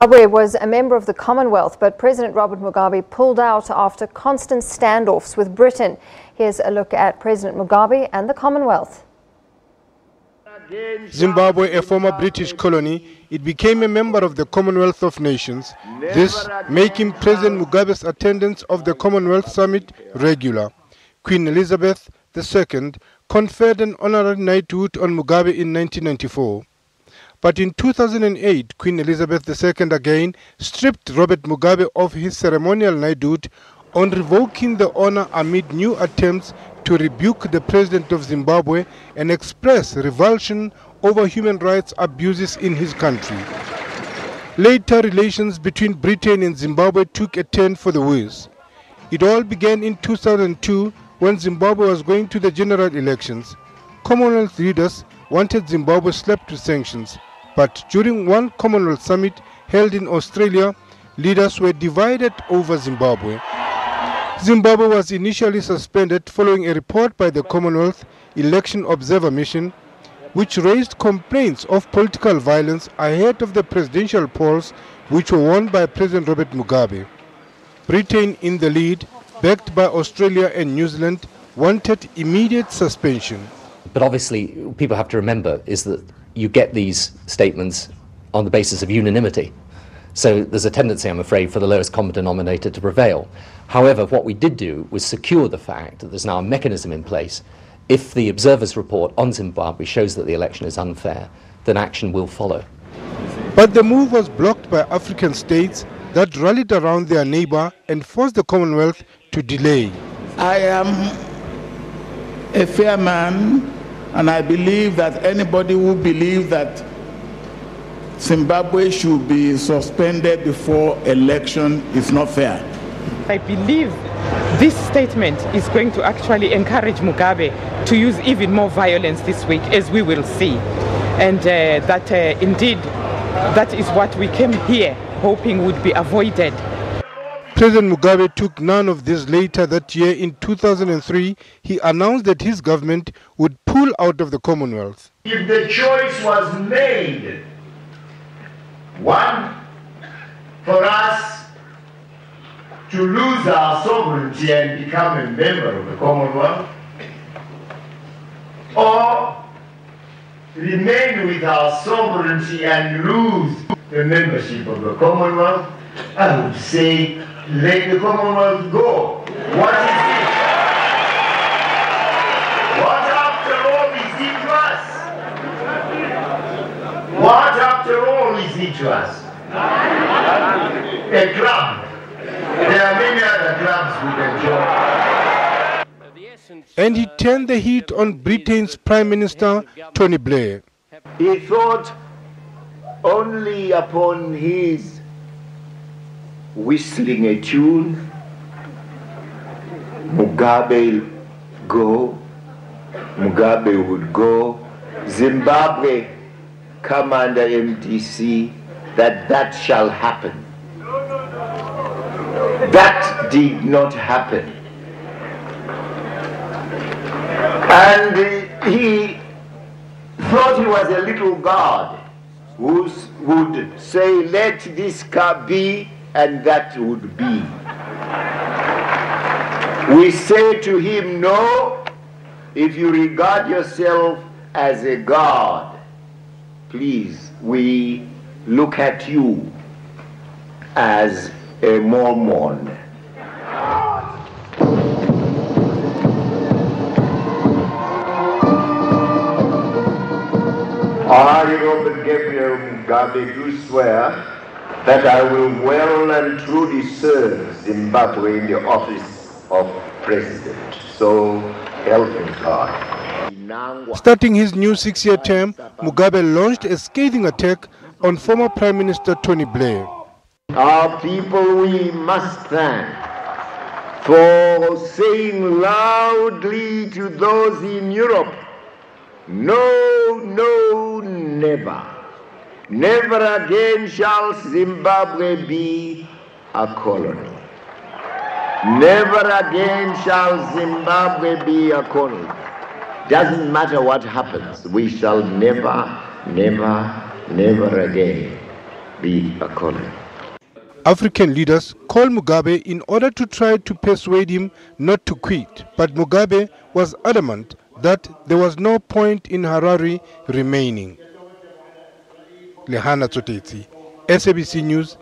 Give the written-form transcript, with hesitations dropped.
Zimbabwe was a member of the Commonwealth, but President Robert Mugabe pulled out after constant standoffs with Britain. Here's a look at President Mugabe and the Commonwealth. Zimbabwe, a former British colony, it became a member of the Commonwealth of Nations, this making President Mugabe's attendance of the Commonwealth Summit regular. Queen Elizabeth II conferred an honorary knighthood on Mugabe in 1994. But in 2008, Queen Elizabeth II again stripped Robert Mugabe of his ceremonial knighthood on revoking the honor amid new attempts to rebuke the President of Zimbabwe and express revulsion over human rights abuses in his country. Later, relations between Britain and Zimbabwe took a turn for the worse. It all began in 2002 when Zimbabwe was going to the general elections. Commonwealth leaders wanted Zimbabwe slapped with sanctions, but during one Commonwealth summit held in Australia, leaders were divided over Zimbabwe. Zimbabwe was initially suspended following a report by the Commonwealth Election Observer Mission, which raised complaints of political violence ahead of the presidential polls, which were won by President Robert Mugabe. Britain, in the lead, backed by Australia and New Zealand, wanted immediate suspension. But obviously, people have to remember is that you get these statements on the basis of unanimity. So there's a tendency, I'm afraid, for the lowest common denominator to prevail. However, what we did do was secure the fact that there's now a mechanism in place. If the observer's report on Zimbabwe shows that the election is unfair, then action will follow. But the move was blocked by African states that rallied around their neighbor and forced the Commonwealth to delay. I am a fair man, and I believe that anybody who believes that Zimbabwe should be suspended before election is not fair. I believe this statement is going to actually encourage Mugabe to use even more violence this week, as we will see. And that indeed, that is what we came here hoping would be avoided. President Mugabe took none of this. Later that year, in 2003, he announced that his government would pull out of the Commonwealth. If the choice was made, one, for us to lose our sovereignty and become a member of the Commonwealth, or remain with our sovereignty and lose the membership of the Commonwealth, I would say, let the Commonwealth go. What is it? What after all is it to us? What after all is it to us? A club. There are many other clubs we can join. And he turned the heat on Britain's Prime Minister, Tony Blair. He thought only upon his whistling a tune, Mugabe would go, Zimbabwe come under MDC, that shall happen. That did not happen. And he thought he was a little god who would say, let this be, and that would be. We say to him, no, if you regard yourself as a god, please, we look at you as a Mormon. I, Robert Gabriel Mugabe, do swear that I will well and truly serve Zimbabwe in the office of President. So help me God. Starting his new 6-year term, Mugabe launched a scathing attack on former Prime Minister Tony Blair. Our people we must thank for saying loudly to those in Europe, no, no, never. Never again shall Zimbabwe be a colony. Never again shall Zimbabwe be a colony. Doesn't matter what happens, we shall never, never, never again be a colony. African leaders called Mugabe in order to try to persuade him not to quit, but Mugabe was adamant that there was no point in Harare remaining. Lehana Tsotetsi, SABC News,